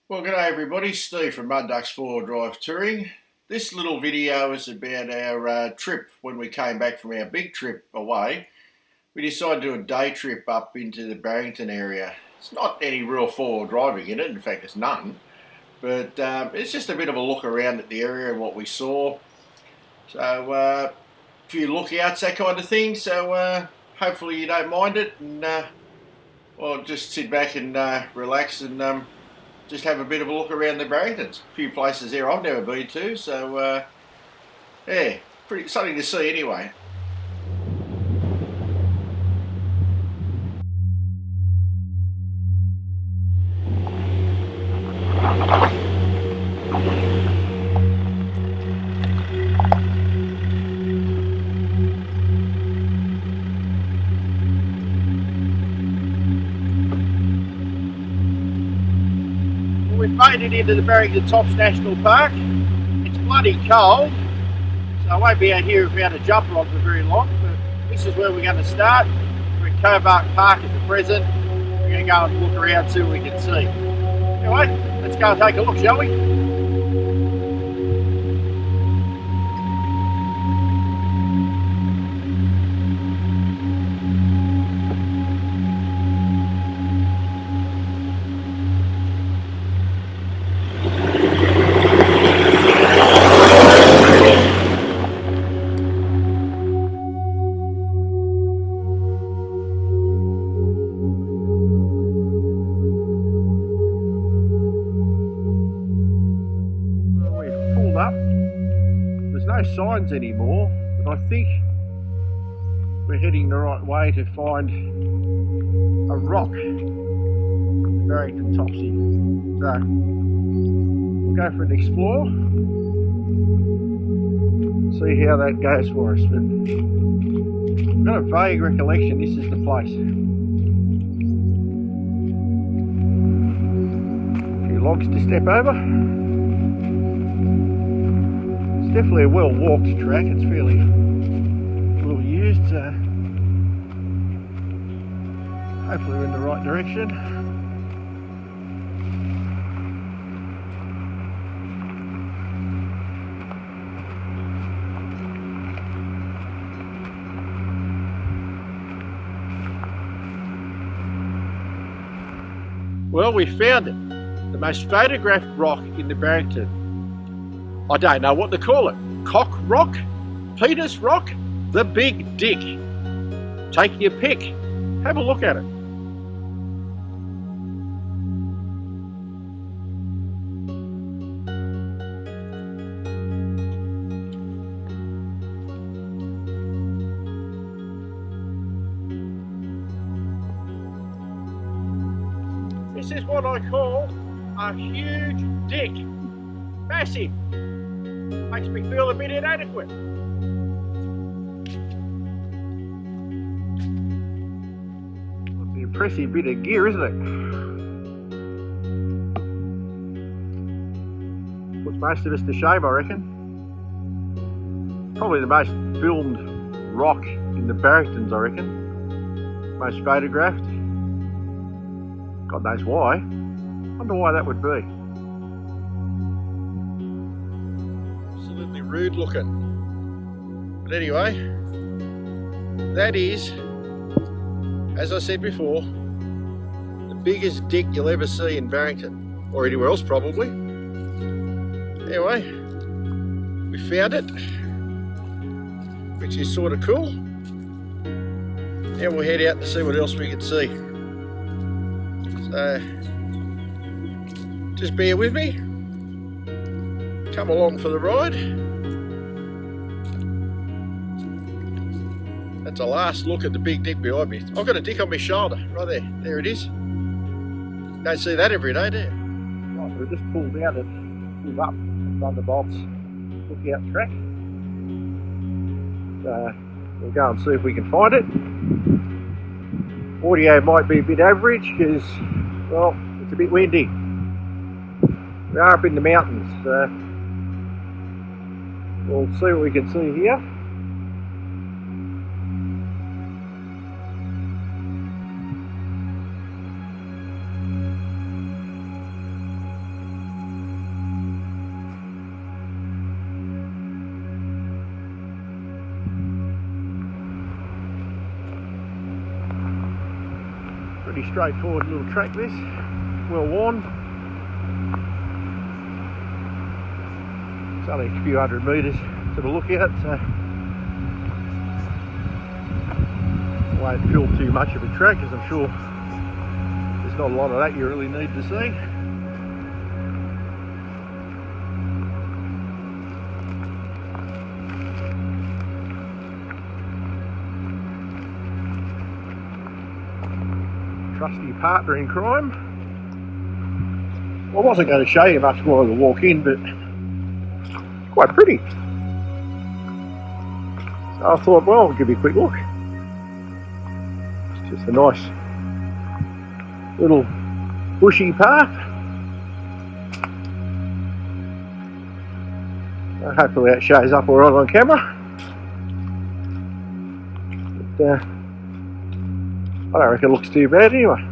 Well, g'day everybody, Steve from Mudduck's 4-Drive Touring. This little video is about our trip when we came back from our big trip away. We decided to do a day trip up into the Barrington area. It's not any real 4-wheel driving in it, in fact it's none, but it's just a bit of a look around at the area and what we saw. So a few lookouts, that kind of thing, so hopefully you don't mind it, and well, just sit back and relax and just have a bit of a look around the Barringtons. A few places there I've never been to, so yeah, pretty something to see anyway. We've made it into the Barrington Tops National Park. It's bloody cold, so I won't be out here without a jumper on for very long, but this is where we're going to start. We're in Covert Park at the present. We're going to go and look around, see what we can see. Anyway, let's go and take a look, shall we? Up. There's no signs anymore, but I think we're heading the right way to find a rock in the Barrington Topsy. So we'll go for an explore, see how that goes for us. But I've got a vague recollection this is the place. A few logs to step over. Definitely a well-walked track, it's fairly well used, so hopefully we're in the right direction. Well, we found it, the most photographed rock in the Barrington. I don't know what to call it. Cock Rock? Peter's Rock? The Big Dick. Take your pick. Have a look at it. This is what I call a huge dick. Massive. Makes me feel a bit inadequate. That's an impressive bit of gear, isn't it? Puts most of us to shame, I reckon. Probably the most filmed rock in the Barringtons, I reckon. Most photographed. God knows why. Wonder why that would be. Absolutely rude looking. But anyway, that is, as I said before, the biggest dick you'll ever see in Barrington, or anywhere else probably. Anyway, we found it, which is sort of cool. Now we'll head out to see what else we can see. So, just bear with me. Come along for the ride. That's a last look at the big dick behind me. I've got a dick on my shoulder, right there. There it is. Don't see that every day, do you? Right, we've just pulled out and pulled up the Thunderbolts Lookout track. So we'll go and see if we can find it. Audio might be a bit average because, well, it's a bit windy. We are up in the mountains, so we'll see what we can see here. Pretty straightforward little track this, well worn. It's only a few hundred metres to the lookout, so I won't fill too much of a track, as I'm sure there's not a lot of that you really need to see. Trusty partner in crime. I wasn't going to show you much more of the walk in, but it's quite pretty. So I thought, well, I'll give you a quick look. It's just a nice little bushy path. Hopefully that shows up alright on camera. But, I don't reckon it looks too bad anyway.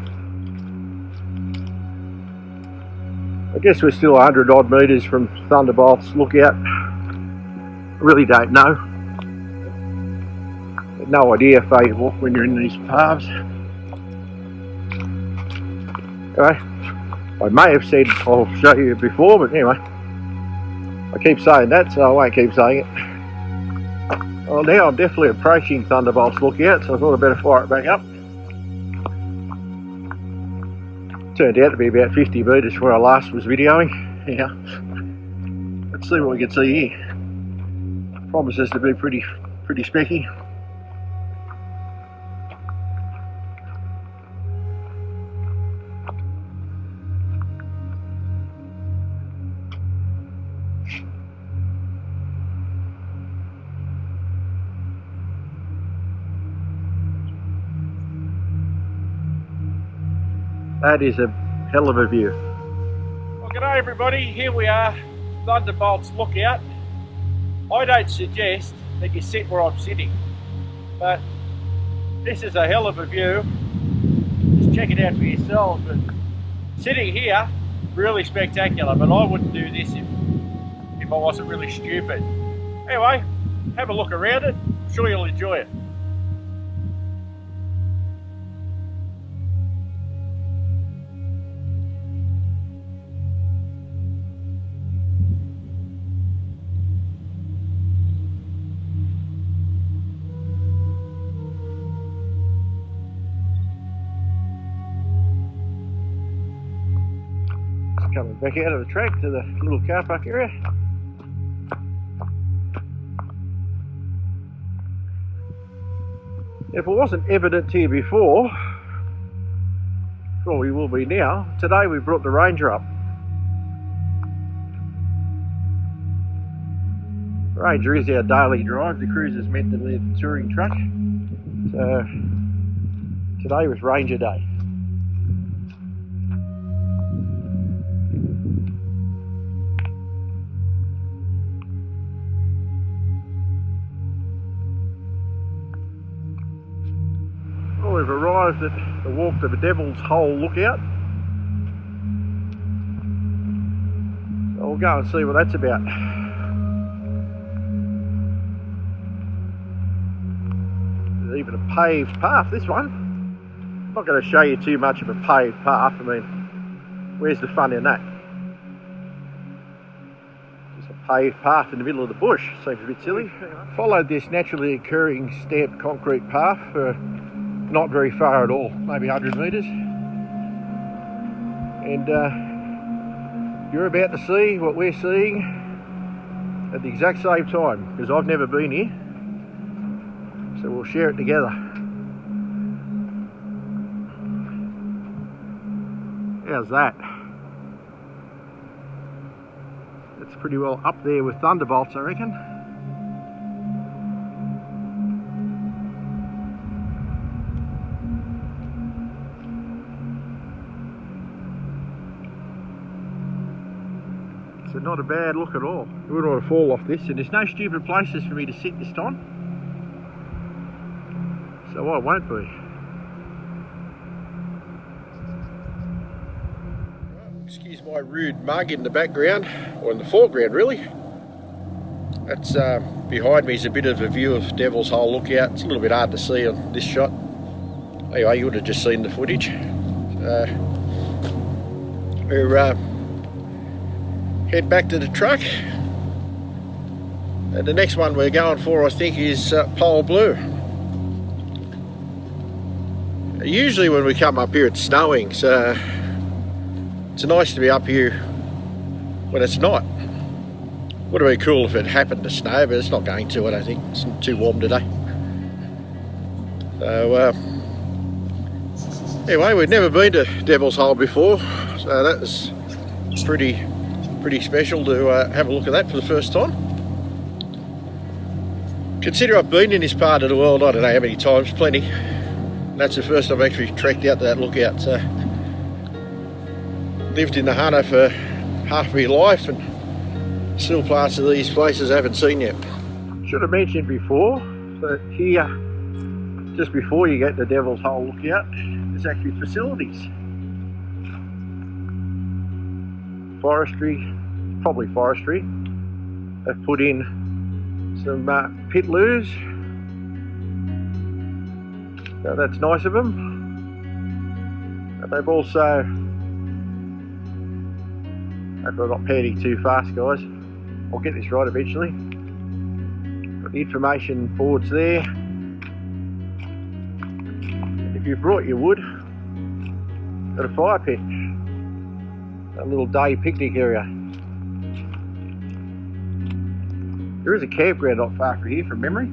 I guess we're still 100 odd metres from Thunderbolts Lookout. I really don't know. I've no idea how you walk when you're in these paths. Anyway, I may have said I'll show you before, but anyway, I keep saying that, so I won't keep saying it. Well, now I'm definitely approaching Thunderbolts Lookout, so I thought I'd better fire it back up. Turned out to be about 50 metres from where I last was videoing. Yeah. Let's see what we can see here. Promises to be pretty specky. That is a hell of a view. Well, g'day everybody, here we are, Thunderbolts Lookout. I don't suggest that you sit where I'm sitting, but this is a hell of a view. Just check it out for yourselves. But sitting here, really spectacular, but I wouldn't do this if I wasn't really stupid. Anyway, have a look around it, I'm sure you'll enjoy it. Coming back out of the track to the little car park area. If it wasn't evident to you before, well, we will be now. Today we brought the Ranger up. The Ranger is our daily drive. The Cruiser's meant to be the touring truck. So today was Ranger Day. We've arrived at the walk to the Devil's Hole Lookout. So we'll go and see what that's about. There's even a paved path, this one. I'm not going to show you too much of a paved path. I mean, where's the fun in that? Just a paved path in the middle of the bush. Seems a bit silly. Followed this naturally occurring stamped concrete path for not very far at all, maybe 100 metres. And you're about to see what we're seeing at the exact same time, because I've never been here. So we'll share it together. How's that? That's pretty well up there with Thunderbolts, I reckon. So not a bad look at all. You wouldn't want to fall off this, and there's no stupid places for me to sit this time. So I won't be. Excuse my rude mug in the background, or in the foreground really. That's behind me is a bit of a view of Devil's Hole Lookout. It's a little bit hard to see on this shot. Anyway, you would have just seen the footage. We're head back to the truck, and the next one we're going for, I think, is Pole Blue. Usually when we come up here it's snowing, so it's nice to be up here when it's not. Would have been cool if it happened to snow, but it's not going to, I don't think. It's too warm today. So anyway, we've never been to Devil's Hole before, so that was pretty special to have a look at that for the first time. Consider I've been in this part of the world, I don't know how many times, plenty. And that's the first I've actually trekked out to that lookout. So, lived in the Hunter for half of my life and still parts of these places I haven't seen yet. Should have mentioned before that here, just before you get to Devil's Hole Lookout, there's actually facilities. Forestry, probably forestry. They've put in some pit loos. So that's nice of them. And they've also, hope I'm not panting too fast, guys. I'll get this right eventually. Got the information boards there. And if you've brought your wood, got a fire pit. A little day picnic area. There is a campground not far from here, from memory.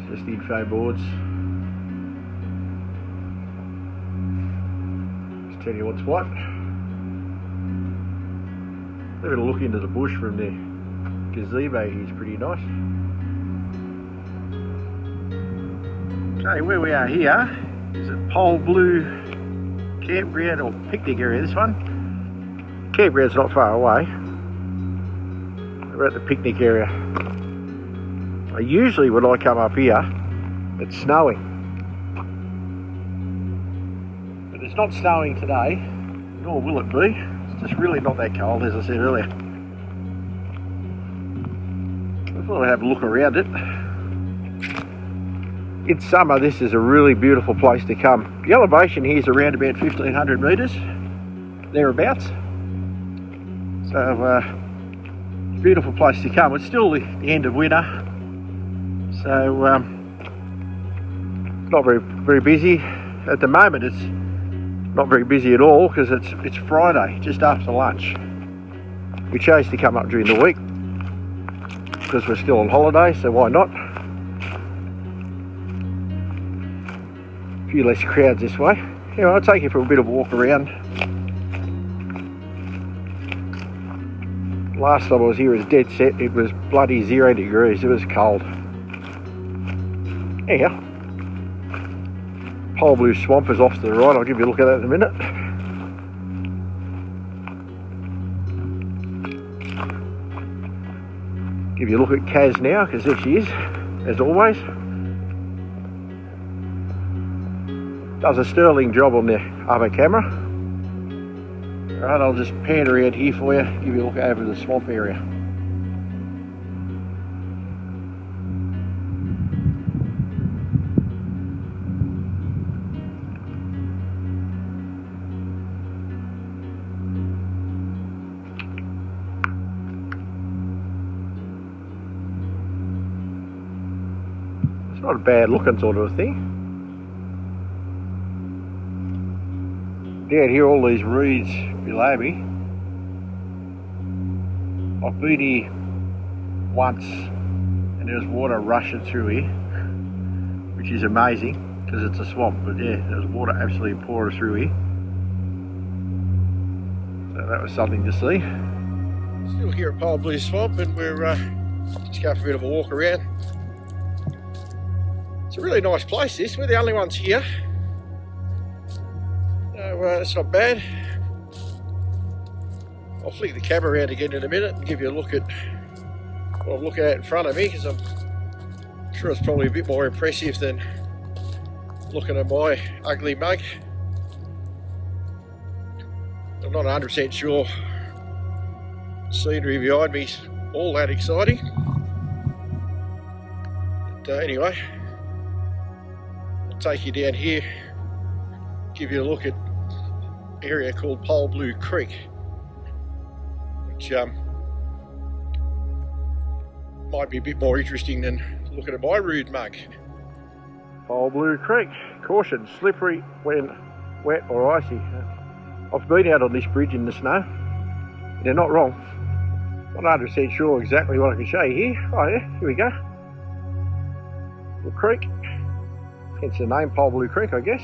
It's just info boards. Just tell you what's what. Have a look into the bush from the gazebo here is pretty nice. Okay, where we are here is a Pole Blue campground or picnic area, this one. Campground's not far away. We're at the picnic area. Usually when I come up here, it's snowing. But it's not snowing today, nor will it be. It's just really not that cold, as I said earlier. I thought I'd have a look around it. In summer, this is a really beautiful place to come. The elevation here is around about 1,500 metres, thereabouts. So, it's a beautiful place to come. It's still the end of winter, so not very busy. At the moment, it's not very busy at all because it's Friday, just after lunch. We chose to come up during the week because we're still on holiday, so why not? A few less crowds this way. Anyway, I'll take you for a bit of a walk around. Last time I was here it was dead set. It was bloody 0 degrees. It was cold. Anyhow, Pole Blue Swamp is off to the right. I'll give you a look at that in a minute. Give you a look at Kaz now, because there she is, as always. Does a sterling job on the other camera. Alright, I'll just pan around here for you, give you a look over the swamp area. It's not a bad looking sort of a thing. Down here, all these reeds below me. I've been here once and there's water rushing through here, which is amazing because it's a swamp, but yeah, there's water absolutely pouring through here. So that was something to see. Still here at Pole Blue Swamp, and we're just going for a bit of a walk around. It's a really nice place, this. We're the only ones here. It's not bad. I'll flick the camera around again in a minute and give you a look at what I'm looking at in front of me, because I'm sure it's probably a bit more impressive than looking at my ugly mug. I'm not 100% sure scenery behind me's all that exciting. But anyway, I'll take you down here, give you a look at an area called Pole Blue Creek, which might be a bit more interesting than looking at my rude mug. Pole Blue Creek, caution, slippery when wet or icy. I've been out on this bridge in the snow. They're not wrong. I'm not 100% sure exactly what I can show you here. Oh yeah, here we go. Blue Creek. Hence the name Pole Blue Creek, I guess.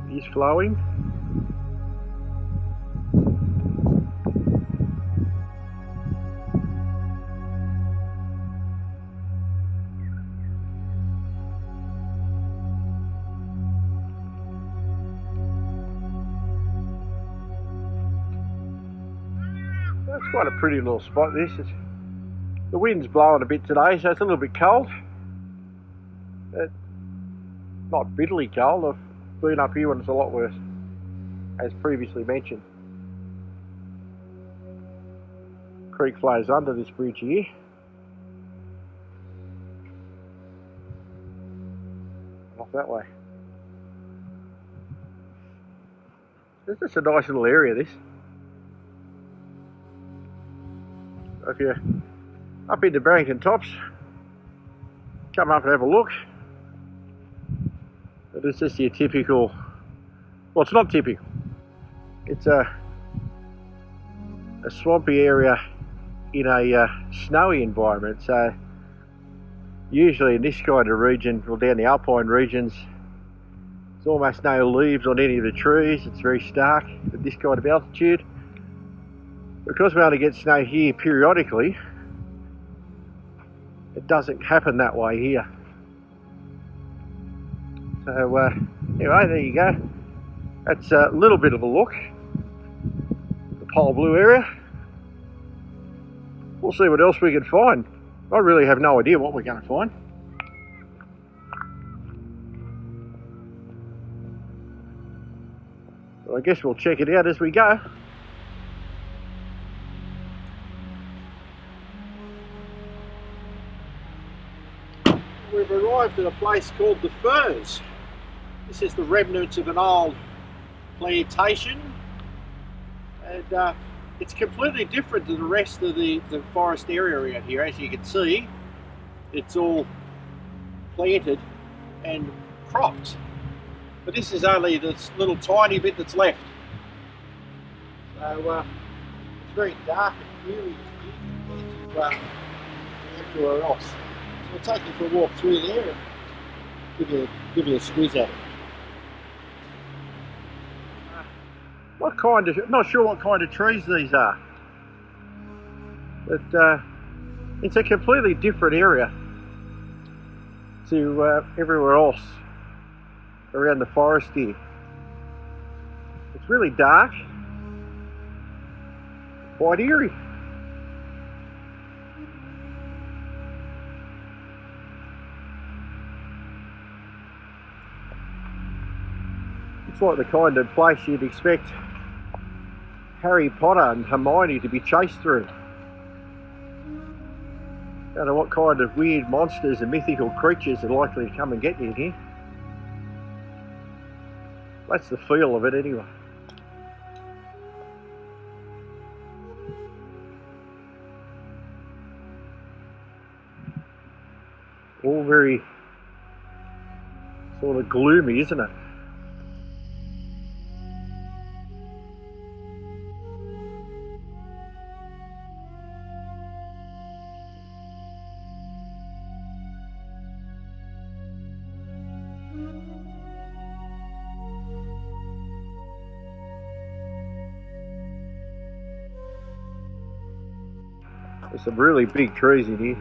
It is flowing. That's quite a pretty little spot, this. The wind's blowing a bit today, so it's a little bit cold. Not bitterly cold. I've been up here when it's a lot worse, as previously mentioned. Creek flows under this bridge here. Off that way. It's just a nice little area, this. If you're up into Barrington tops, come up and have a look. But it's just your typical, well, it's not typical. It's a swampy area in a snowy environment. So usually in this kind of region, well, down the alpine regions, there's almost no leaves on any of the trees. It's very stark at this kind of altitude. Because we only get snow here periodically, it doesn't happen that way here. So anyway, there you go. That's a little bit of a look at the Pole Blue area. We'll see what else we can find. I really have no idea what we're going to find. So I guess we'll check it out as we go. We've arrived at a place called the Firs. This is the remnants of an old plantation, and it's completely different to the rest of the forest area around here. As you can see, it's all planted and cropped, but this is only this little tiny bit that's left. So it's very dark and gloomy compared to everywhere else. We'll take you for a walk through there and give you a squeeze at it. What kind of, not sure what kind of trees these are, but it's a completely different area to everywhere else around the forest here. It's really dark, quite eerie. It's like the kind of place you'd expect Harry Potter and Hermione to be chased through. Don't know what kind of weird monsters and mythical creatures are likely to come and get you in here. That's the feel of it anyway. All very sort of gloomy, isn't it? There's some really big trees in here.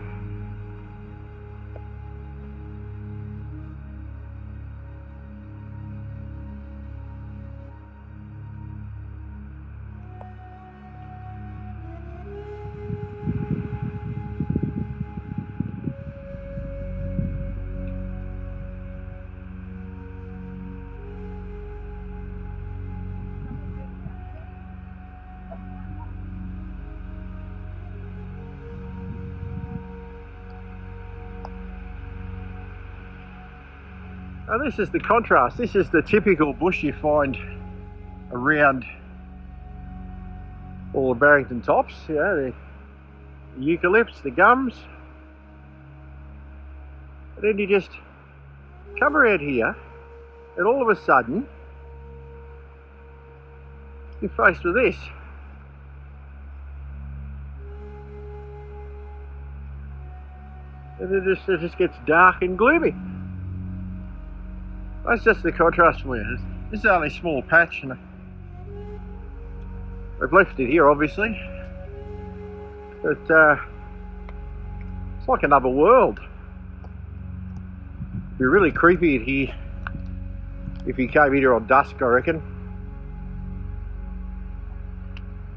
And this is the contrast. This is the typical bush you find around all the Barrington tops, you know, the eucalypts, the gums. And then you just come around here and all of a sudden you're faced with this. And it just gets dark and gloomy. That's just the contrast for you. This is only a small patch, and I've left it here obviously. But it's like another world. It'd be really creepy in here if you came here on dusk, I reckon.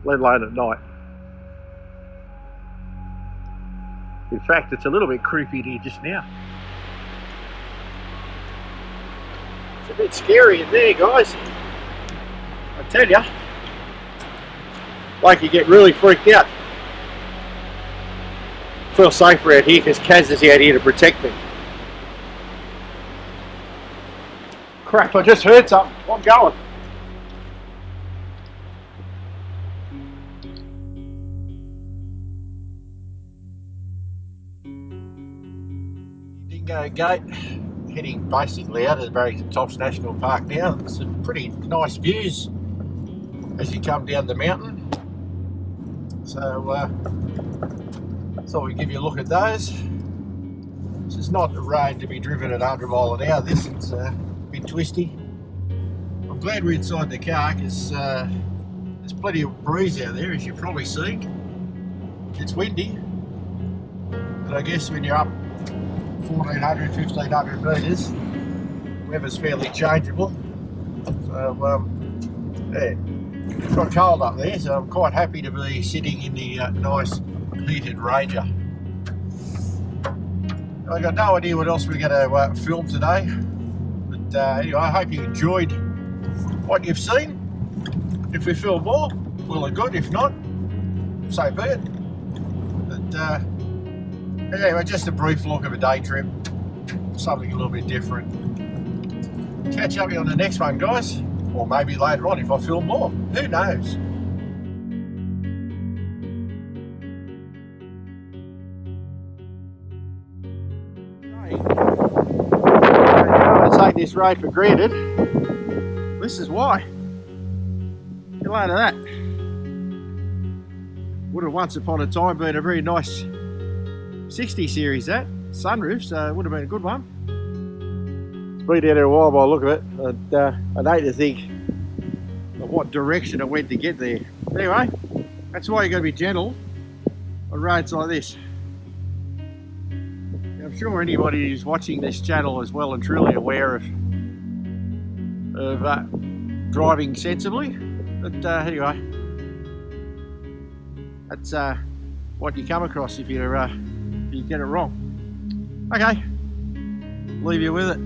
Let alone at night. In fact, it's a little bit creepy in here just now. It's a bit scary in there, guys. I tell ya. Like you get really freaked out. I feel safe around here because Kaz is out here to protect me. Crap, I just heard something. I'm going. Dingo Gate, heading basically out of the Barrington Tops National Park now. There's some pretty nice views as you come down the mountain. So thought we'd give you a look at those. This is not a road to be driven at 100 miles an hour. This it's a bit twisty. I'm glad we're inside the car because there's plenty of breeze out there, as you've probably seen. It's windy, but I guess when you're up 1400, 1500 metres, weather's fairly changeable. So yeah, it's got cold up there, so I'm quite happy to be sitting in the nice heated Ranger. I got no idea what else we're going to film today, but anyway, I hope you enjoyed what you've seen. If we film more, well and good. If not, so be it. But anyway, just a brief look of a day trip, something a little bit different. Catch up with you on the next one, guys, or maybe later on if I film more. Who knows? I take this road for granted. This is why. Get a load of that. Would have once upon a time been a very nice 60 series, that sunroof, so it would have been a good one. It's been down there a while by the look of it, and I'd hate to think of what direction it went to get there. Anyway, that's why you got to be gentle on roads like this. I'm sure anybody who's watching this channel is well and truly aware of driving sensibly, but anyway, that's what you come across if you get it wrong. Okay, leave you with it.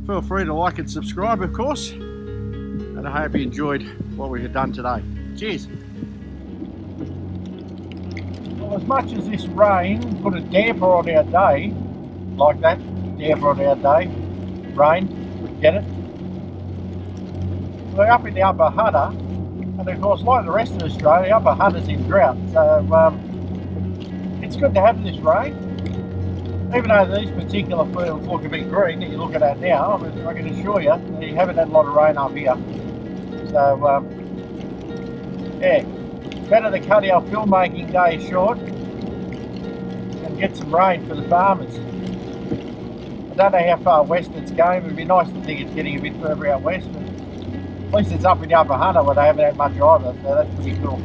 Feel free to like and subscribe, of course, and I hope you enjoyed what we have done today. Cheers. Well, as much as this rain put a damper on our day, like that, damper on our day, rain, get it? We're up in the Upper Hunter, and of course, like the rest of Australia, Upper Hunter's in drought, so it's good to have this rain. Even though these particular fields look a bit green that you're looking at now, I can assure you that you haven't had a lot of rain up here. So, yeah, better to cut our filmmaking day short and get some rain for the farmers. I don't know how far west it's going. It would be nice to think it's getting a bit further out west, but at least it's up in the Upper Hunter where they haven't had much either, so that's pretty cool.